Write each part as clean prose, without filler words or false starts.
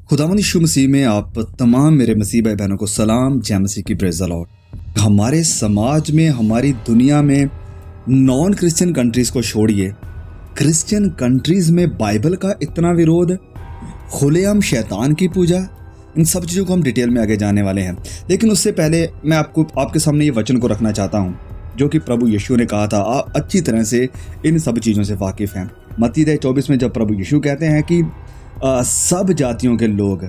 खुदावंद यीशु मसीह में आप तमाम मेरे मसीह भाई बहनों को सलाम। जय मसीह की प्रेज़ द लॉर्ड। हमारे समाज में, हमारी दुनिया में नॉन क्रिश्चियन कंट्रीज़ को छोड़िए, क्रिश्चियन कंट्रीज़ में बाइबल का इतना विरोध, खुलेआम शैतान की पूजा, इन सब चीज़ों को हम डिटेल में आगे जाने वाले हैं। लेकिन उससे पहले मैं आपके सामने ये वचन को रखना चाहता हूँ जो कि प्रभु यीशु ने कहा था। आप अच्छी तरह से इन सब चीज़ों से वाकिफ़ हैं। मत्ती 24 में जब प्रभु यीशु कहते हैं कि सब जातियों के लोग,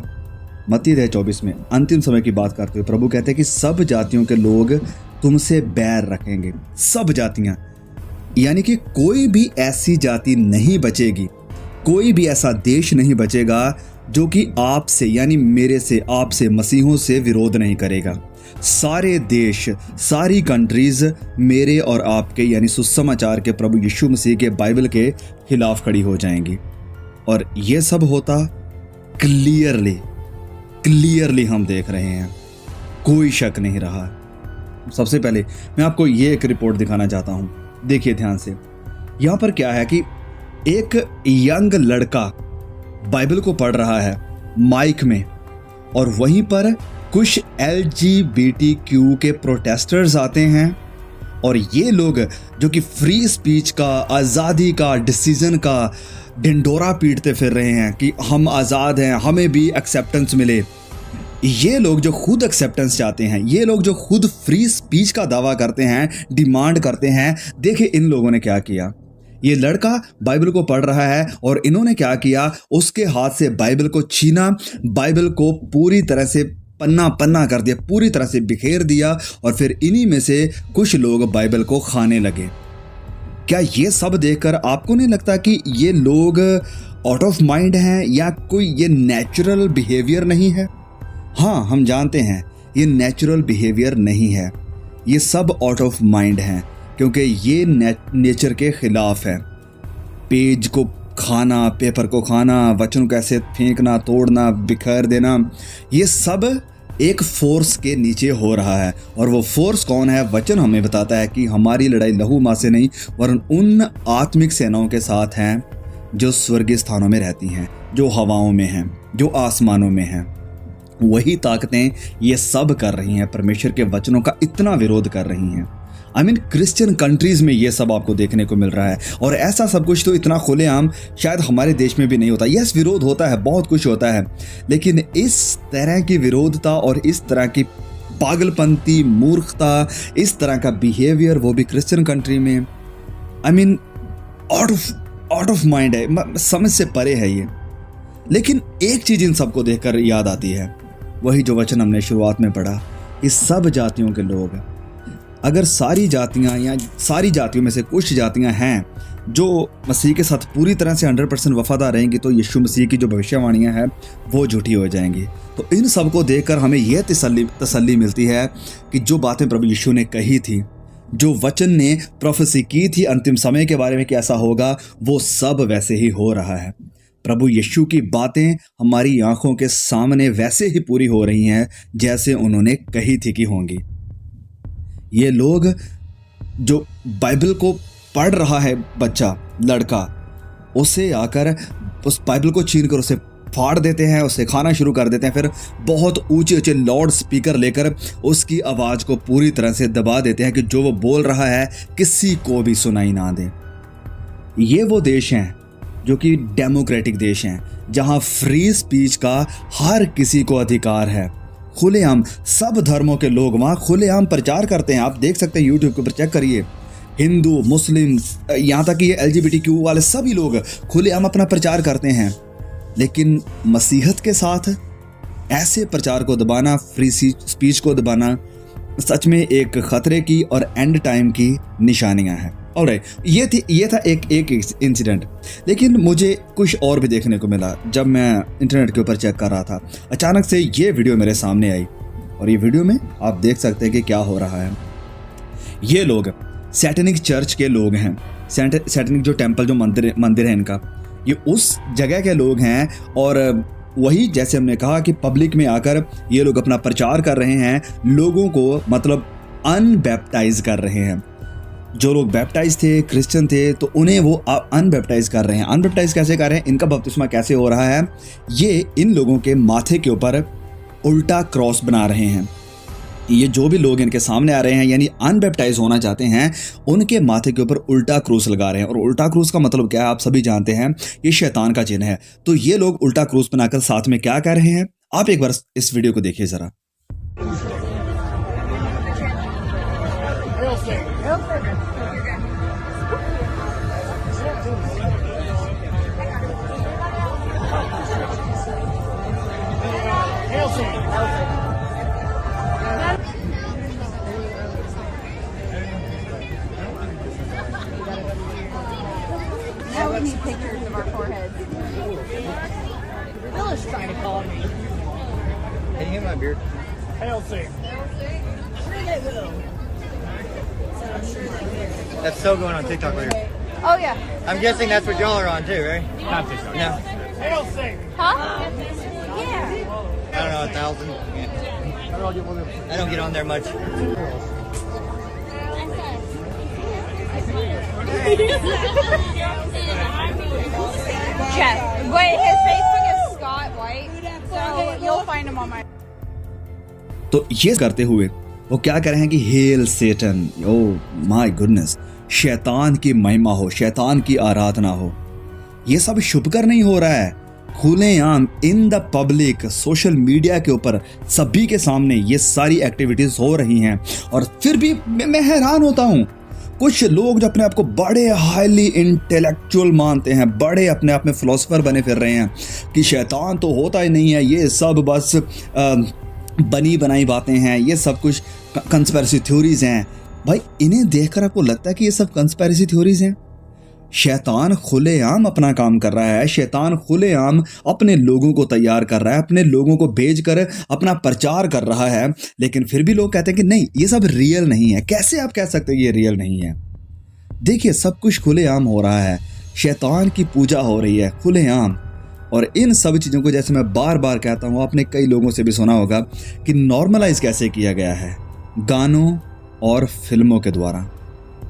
मत्ती 24 में अंतिम समय की बात करते हुए प्रभु कहते हैं कि सब जातियों के लोग तुमसे बैर रखेंगे। सब जातियां, यानी कि कोई भी ऐसी जाति नहीं बचेगी, कोई भी ऐसा देश नहीं बचेगा जो कि आपसे यानी मेरे से, आपसे, मसीहों से विरोध नहीं करेगा। सारे देश, सारी कंट्रीज मेरे और आपके यानी सुसमाचार के प्रभु यीशु मसीह के बाइबल के खिलाफ खड़ी हो जाएंगी। और ये सब होता क्लियरली हम देख रहे हैं, कोई शक नहीं रहा। सबसे पहले मैं आपको ये एक रिपोर्ट दिखाना चाहता हूं। देखिए ध्यान से, यहां पर क्या है कि एक यंग लड़का बाइबल को पढ़ रहा है माइक में, और वहीं पर कुछ LGBTQ के प्रोटेस्टर्स आते हैं और ये लोग जो कि फ्री स्पीच का, आज़ादी का, डिसीजन का ढिंढोरा पीटते फिर रहे हैं कि हम आज़ाद हैं, हमें भी एक्सेप्टेंस मिले। ये लोग जो खुद एक्सेप्टेंस चाहते हैं, ये लोग जो खुद फ्री स्पीच का दावा करते हैं, डिमांड करते हैं, देखिए इन लोगों ने क्या किया। ये लड़का बाइबल को पढ़ रहा है और इन्होंने क्या किया, उसके हाथ से बाइबल को छीना, बाइबल को पूरी तरह से पन्ना पन्ना कर दिया, पूरी तरह से बिखेर दिया, और फिर इन्हीं में से कुछ लोग बाइबल को खाने लगे। क्या ये सब देखकर आपको नहीं लगता कि ये लोग आउट ऑफ माइंड हैं या कोई ये नेचुरल बिहेवियर नहीं है? हाँ, हम जानते हैं ये नेचुरल बिहेवियर नहीं है, ये सब आउट ऑफ माइंड हैं, क्योंकि ये नेचर के खिलाफ है। पेज को खाना, पेपर को खाना, वचन को ऐसे फेंकना, तोड़ना, बिखेर देना, ये सब एक फोर्स के नीचे हो रहा है। और वो फोर्स कौन है? वचन हमें बताता है कि हमारी लड़ाई लहू मां से नहीं वरन उन आत्मिक सेनाओं के साथ हैं जो स्वर्गीय स्थानों में रहती हैं, जो हवाओं में हैं, जो आसमानों में हैं। वही ताकतें ये सब कर रही हैं, परमेश्वर के वचनों का इतना विरोध कर रही हैं। क्रिश्चियन कंट्रीज में ये सब आपको देखने को मिल रहा है, और ऐसा सब कुछ तो इतना खुलेआम शायद हमारे देश में भी नहीं होता। यस, विरोध होता है, बहुत कुछ होता है, लेकिन इस तरह की विरोधता और इस तरह की पागलपंती, मूर्खता, इस तरह का बिहेवियर, वो भी क्रिश्चियन कंट्री में, आउट ऑफ माइंड है, समझ से परे है ये। लेकिन एक चीज इन सबको देखकर याद आती है, वही जो वचन हमने शुरुआत में पढ़ा, इस सब जातियों के लोग, अगर सारी जातियां या सारी जातियों में से कुछ जातियां हैं जो मसीह के साथ पूरी तरह से 100% वफादार रहेंगी, तो यीशु मसीह की जो भविष्यवाणियां हैं वो झूठी हो जाएंगी। तो इन सब को देखकर हमें यह तसल्ली मिलती है कि जो बातें प्रभु यीशु ने कही थी, जो वचन ने प्रोफेसी की थी अंतिम समय के बारे में कि ऐसा होगा, वो सब वैसे ही हो रहा है। प्रभु यीशु की बातें हमारी आंखों के सामने वैसे ही पूरी हो रही हैं जैसे उन्होंने कही थी कि होंगी। ये लोग जो बाइबल को पढ़ रहा है बच्चा, लड़का, उसे आकर उस बाइबल को छीन कर उसे फाड़ देते हैं, उसे खाना शुरू कर देते हैं, फिर बहुत ऊंचे ऊंचे लाउड स्पीकर लेकर उसकी आवाज़ को पूरी तरह से दबा देते हैं कि जो वो बोल रहा है किसी को भी सुनाई ना दे। ये वो देश हैं जो कि डेमोक्रेटिक देश हैं, जहां फ्री स्पीच का हर किसी को अधिकार है। खुलेआम सब धर्मों के लोग वहाँ खुलेआम प्रचार करते हैं। आप देख सकते हैं, यूट्यूब के ऊपर चेक करिए, हिंदू, मुस्लिम, यहाँ तक कि LGBTQ वाले सभी लोग खुलेआम अपना प्रचार करते हैं। लेकिन मसीहत के साथ ऐसे प्रचार को दबाना, फ्री स्पीच को दबाना, सच में एक खतरे की और एंड टाइम की निशानियाँ हैं। ऑलराइट, ये था एक इंसिडेंट। लेकिन मुझे कुछ और भी देखने को मिला जब मैं इंटरनेट के ऊपर चेक कर रहा था। अचानक से ये वीडियो मेरे सामने आई, और ये वीडियो में आप देख सकते हैं कि क्या हो रहा है। ये लोग सैटेनिक चर्च के लोग हैं, सैटेनिक जो टेम्पल, जो मंदिर है इनका, ये उस जगह के लोग हैं। और वही जैसे हमने कहा कि पब्लिक में आकर ये लोग अपना प्रचार कर रहे हैं, लोगों को मतलब अनबैप्टाइज कर रहे हैं। जो लोग बैप्टाइज थे, क्रिश्चियन थे, तो उन्हें वो अनबैप्टाइज कर रहे हैं। अनबैप्टाइज कैसे कर रहे हैं, इनका बपतिस्मा कैसे हो रहा है, ये इन लोगों के माथे के ऊपर उल्टा क्रॉस बना रहे हैं। ये जो भी लोग इनके सामने आ रहे हैं यानी अनबैप्टाइज होना चाहते हैं, उनके माथे के ऊपर उल्टा क्रूस लगा रहे हैं। और उल्टा क्रूस का मतलब क्या है, आप सभी जानते हैं, ये शैतान का चिन्ह है। तो ये लोग उल्टा क्रूस बनाकर साथ में क्या कर रहे हैं, आप एक बार इस वीडियो को देखिए जरा। Now we need pictures of our foreheads. Bill is trying to call me. Can you hear my beard? Hail Sing. Sure they will. That's still going on TikTok later. Oh yeah. I'm guessing that's what y'all are on too, right? Not TikTok. No. Hail Sing. Huh? Yeah. I don't know, 1,000. I don't get on there much. Jeff. Wait, his Facebook is Scott White, so you'll find him on my. तो ये करते हुए वो क्या कह रहे हैं कि hell Satan, oh my goodness, शैतान की महिमा हो, शैतान की आराधना हो। ये सब छुप कर नहीं हो रहा है, खुलेआम in the public, social media के ऊपर सभी के सामने ये सारी एक्टिविटीज हो रही हैं। और फिर भी मैं हैरान होता हूँ, कुछ लोग जो अपने आप को बड़े हाईली इंटेलेक्चुअल मानते हैं, बड़े अपने आप में फिलोसोफर बने फिर रहे हैं कि शैतान तो होता ही नहीं है, ये सब बस बनी बनाई बातें हैं, ये सब कुछ कंस्पिरेसी थ्योरीज हैं। भाई इन्हें देखकर आपको लगता है कि ये सब कंस्पिरेसी थ्योरीज हैं? शैतान खुलेआम अपना काम कर रहा है, शैतान खुलेआम अपने लोगों को तैयार कर रहा है, अपने लोगों को भेजकर अपना प्रचार कर रहा है। लेकिन फिर भी लोग कहते हैं कि नहीं, ये सब रियल नहीं है। कैसे आप कह सकते हैं ये रियल नहीं है? देखिए, सब कुछ खुलेआम हो रहा है, शैतान की पूजा हो रही है खुलेआम। और इन सब चीज़ों को, जैसे मैं बार बार कहता हूँ, आपने कई लोगों से भी सुना होगा कि नॉर्मलाइज कैसे किया गया है, गानों और फिल्मों के द्वारा।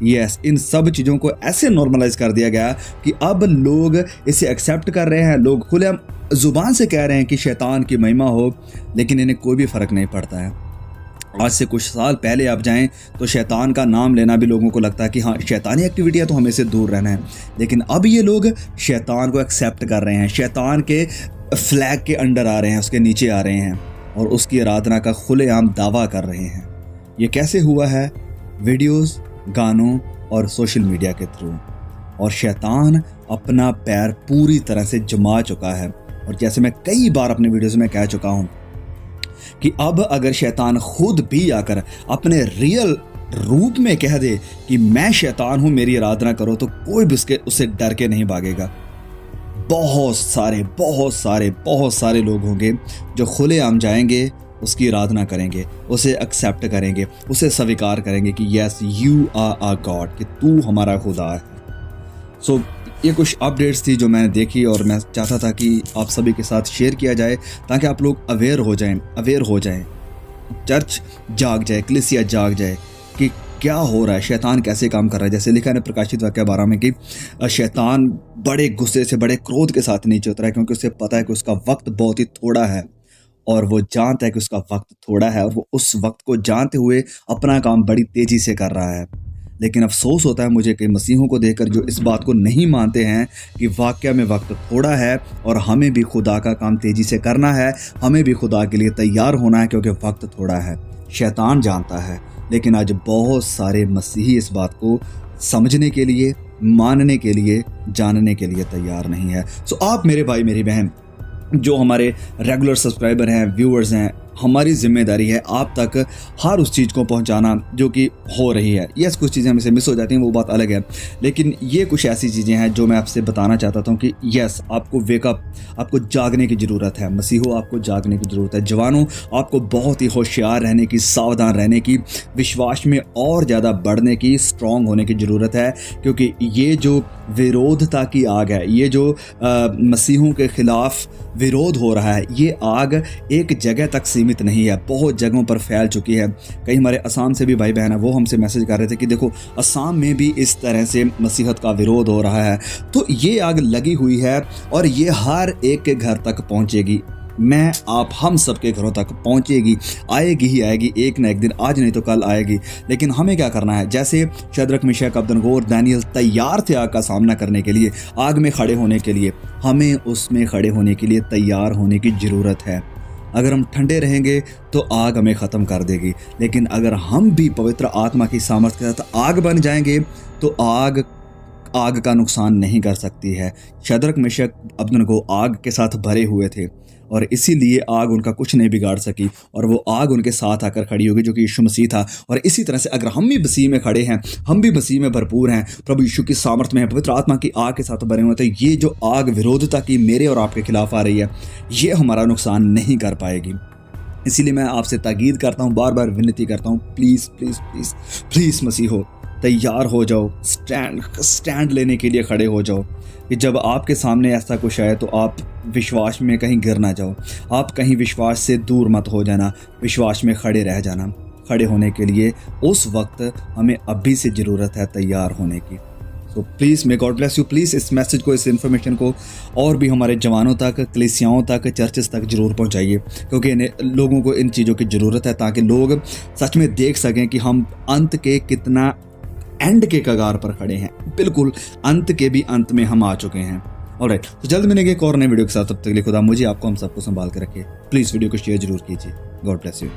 यस, इन सब चीज़ों को ऐसे नॉर्मलाइज कर दिया गया कि अब लोग इसे एक्सेप्ट कर रहे हैं, लोग खुलेआम जुबान से कह रहे हैं कि शैतान की महिमा हो, लेकिन इन्हें कोई भी फ़र्क नहीं पड़ता है। आज से कुछ साल पहले आप जाएं तो शैतान का नाम लेना भी लोगों को लगता है कि हाँ, शैतानी एक्टिविटी है तो हमें से दूर रहना है। लेकिन अब ये लोग शैतान को एक्सेप्ट कर रहे हैं, शैतान के फ्लैग के अंडर आ रहे हैं, उसके नीचे आ रहे हैं और उसकी आराधना का खुलेआम दावा कर रहे हैं। ये कैसे हुआ है? वीडियोस, गानों और सोशल मीडिया के थ्रू। और शैतान अपना पैर पूरी तरह से जमा चुका है। और जैसे मैं कई बार अपने वीडियोस में कह चुका हूँ कि अब अगर शैतान खुद भी आकर अपने रियल रूप में कह दे कि मैं शैतान हूं, मेरी आराधना करो, तो कोई भी उससे डर के नहीं भागेगा। बहुत सारे लोग होंगे जो खुलेआम जाएंगे, उसकी आराधना करेंगे, उसे एक्सेप्ट करेंगे, उसे स्वीकार करेंगे कि yes you are a god, कि तू हमारा खुदा है। सो ये कुछ अपडेट्स थी जो मैंने देखी और मैं चाहता था कि आप सभी के साथ शेयर किया जाए ताकि आप लोग अवेयर हो जाएं, चर्च जाग जाए, कलीसिया जाग जाए कि क्या हो रहा है, शैतान कैसे काम कर रहा है। जैसे लिखा है प्रकाशित वाक्य 12 में कि शैतान बड़े गुस्से से, बड़े क्रोध के साथ नीचे उतरा है, क्योंकि उसे पता है कि उसका वक्त बहुत ही थोड़ा है और वो जानता है कि उसका वक्त थोड़ा है और वो उस वक्त को जानते हुए अपना काम बड़ी तेज़ी से कर रहा है। लेकिन अफसोस होता है मुझे कई मसीहों को देखकर जो इस बात को नहीं मानते हैं कि वाकया में वक्त थोड़ा है और हमें भी खुदा का काम तेज़ी से करना है, हमें भी खुदा के लिए तैयार होना है, क्योंकि वक्त थोड़ा है। शैतान जानता है, लेकिन आज बहुत सारे मसीही इस बात को समझने के लिए, मानने के लिए, जानने के लिए तैयार नहीं है। सो आप मेरे भाई, मेरी बहन, जो हमारे रेगुलर सब्सक्राइबर हैं, व्यूअर्स हैं, हमारी जिम्मेदारी है आप तक हर उस चीज़ को पहुंचाना जो कि हो रही है। यस, कुछ चीज़ें हमसे मिस हो जाती हैं, वो बात अलग है, लेकिन ये कुछ ऐसी चीज़ें हैं जो मैं आपसे बताना चाहता हूँ कि यस, आपको वेकअप, आपको जागने की ज़रूरत है। मसीहो, आपको जागने की ज़रूरत है। जवानों, आपको बहुत ही होशियार रहने की, सावधान रहने की, विश्वास में और ज़्यादा बढ़ने की, स्ट्रॉन्ग होने की ज़रूरत है, क्योंकि ये जो विरोधता की आग है, ये जो मसीहों के ख़िलाफ़ विरोध हो रहा है, ये आग एक जगह तक सीमित सीमित नहीं है, बहुत जगहों पर फैल चुकी है। कई हमारे असम से भी भाई बहन है, वो हमसे मैसेज कर रहे थे कि देखो असम में भी इस तरह से मसीहत का विरोध हो रहा है। तो ये आग लगी हुई है और ये हर एक के घर तक पहुंचेगी। मैं आप हम सबके घरों तक पहुंचेगी, आएगी ही आएगी, एक ना एक दिन, आज नहीं तो कल आएगी। लेकिन हमें क्या करना है? जैसे शद्रक मिशक अबेदनगो और दानियल तैयार थे आग का सामना करने के लिए, आग में खड़े होने के लिए, हमें उसमें खड़े होने के लिए तैयार होने की ज़रूरत है। अगर हम ठंडे रहेंगे तो आग हमें ख़त्म कर देगी, लेकिन अगर हम भी पवित्र आत्मा की सामर्थ्य के साथ आग बन जाएंगे तो आग का नुकसान नहीं कर सकती है। शद्रक मिशक अबेदनगो आग के साथ भरे हुए थे और इसीलिए आग उनका कुछ नहीं बिगाड़ सकी और वो आग उनके साथ आकर खड़ी होगी, जो कि यीशु मसीह था। और इसी तरह से अगर हम भी मसीह में खड़े हैं, हम भी मसीह में भरपूर हैं, प्रभु यीशु की सामर्थ्य में हैं, पवित्र आत्मा की आग के साथ भरे हुए, तो ये जो आग विरोधता की मेरे और आपके खिलाफ आ रही है, ये हमारा नुकसान नहीं कर पाएगी। इसीलिए मैं आपसे ताकीद करता हूँ, बार बार विनती करता हूँ, प्लीज़ प्लीज़ प्लीज़ प्लीज़ मसीह हो, तैयार हो जाओ, स्टैंड लेने के लिए खड़े हो जाओ कि जब आपके सामने ऐसा कुछ आए तो आप विश्वास में कहीं गिर ना जाओ, आप कहीं विश्वास से दूर मत हो जाना, विश्वास में खड़े रह जाना। खड़े होने के लिए उस वक्त हमें अभी से ज़रूरत है तैयार होने की। So please may God bless you. Please इस मैसेज को, इस इन्फॉर्मेशन को और भी हमारे जवानों तक, कलीसियाओं तक, चर्चेस तक ज़रूर पहुंचाइए, क्योंकि लोगों को इन चीज़ों की ज़रूरत है, ताकि लोग सच में देख सकें कि हम अंत के कितना एंड के कगार पर खड़े हैं, बिल्कुल अंत के भी अंत में हम आ चुके हैं। ऑलराइट, तो जल्द मिलेंगे एक और नए वीडियो के साथ। तब तक के लिए खुदा मुझे, आपको, हम सबको संभाल कर रखिए। प्लीज़ वीडियो को शेयर जरूर कीजिए। God bless you.